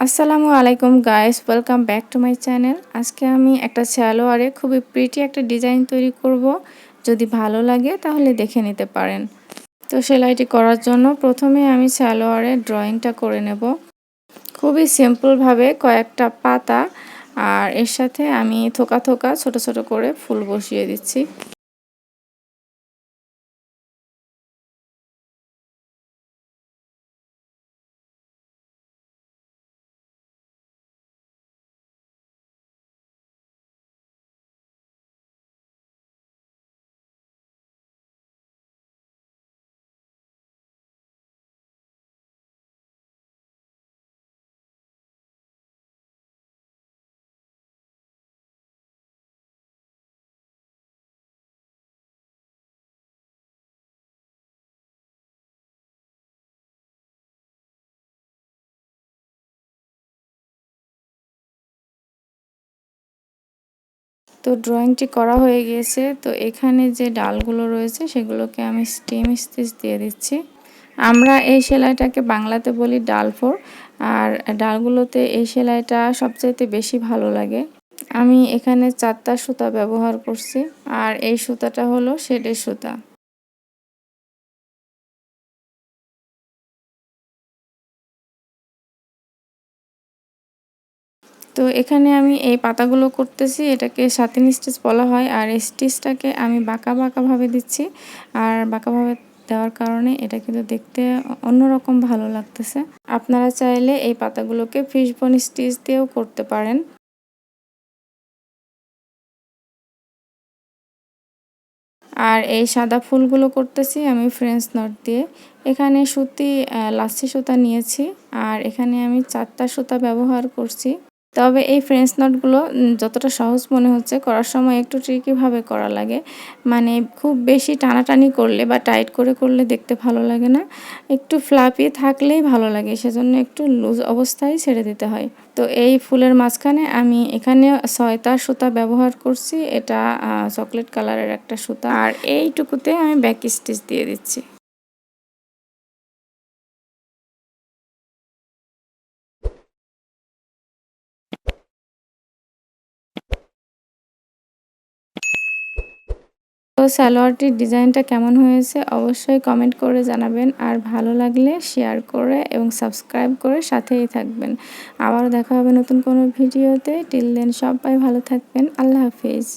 আসসালামু আলাইকুম guys, welcome back to my channel. আজকে আমি একটা সালোয়ারে খুবই প্রিটি একটা ডিজাইন তৈরি করব। যদি ভালো লাগে তাহলে দেখে নিতে পারেন। তো সেলাইটি করার জন্য প্রথমে আমি সালোয়ারে ড্রয়িংটা করে নেব। খুবই সিম্পলভাবে কয়েকটা পাতা আর এর সাথে আমি থোকা থোকা ছোট ছোট করে ফুল বসিয়ে দিচ্ছি। তো ড্রয়িংটি করা হয়ে গিয়েছে। তো এখানে যে ডালগুলো রয়েছে সেগুলোকে আমি স্টেম স্টিচ দিয়ে দিচ্ছি। আমরা এই সেলাইটাকে বাংলাতে বলি ডালফোর, আর ডালগুলোতে এই সেলাইটা সবচাইতে বেশি ভালো লাগে। আমি এখানে 4টা সুতা ব্যবহার করছি, আর এই সুতাটা হলো শেডের সুতা। তো এখানে আমি এই পাতাগুলো করতেছি, এটাকে সাতিন স্টিচ বলা হয়। আর এই স্টিচটাকে আমি বাঁকা বাঁকাভাবে দিচ্ছি, আর বাঁকাভাবে দেওয়ার কারণে এটা কিন্তু দেখতে অন্যরকম ভালো লাগতেছে। আপনারা চাইলে এই পাতাগুলোকে ফিশবোন স্টিচ দিয়েও করতে পারেন। আর এই সাদা ফুলগুলো করতেছি আমি ফ্রেঞ্চ নট দিয়ে। এখানে সুতি লাচ্ছি সুতা নিয়েছি, আর এখানে আমি 4টা সুতা ব্যবহার করছি। তবে এই ফ্রেঞ্চ নটগুলো যতটা সহজ মনে হচ্ছে, করার সময় একটু ট্রিকিভাবে করা লাগে। মানে খুব বেশি টানাটানি করলে বা টাইট করে করলে দেখতে ভালো লাগে না। একটু ফ্লাপি থাকলেই ভালো লাগে, সেজন্য একটু লুজ অবস্থায় ছেড়ে দিতে হয়। তো এই ফুলের মাঝখানে আমি এখানে 6টা সুতা ব্যবহার করছি। এটা চকলেট কালারের একটা সুতা, আর এইটুকুতে আমি ব্যাক স্টিচ দিয়ে দিচ্ছি। তো সালোয়ারটির ডিজাইনটা কেমন হয়েছে অবশ্যই কমেন্ট করে জানাবেন, আর ভালো লাগলে শেয়ার করে এবং সাবস্ক্রাইব করে সাথেই থাকবেন। আবারও দেখা হবে নতুন কোনো ভিডিওতে। টিল দেন সবাই ভালো থাকবেন। আল্লাহ হাফিজ।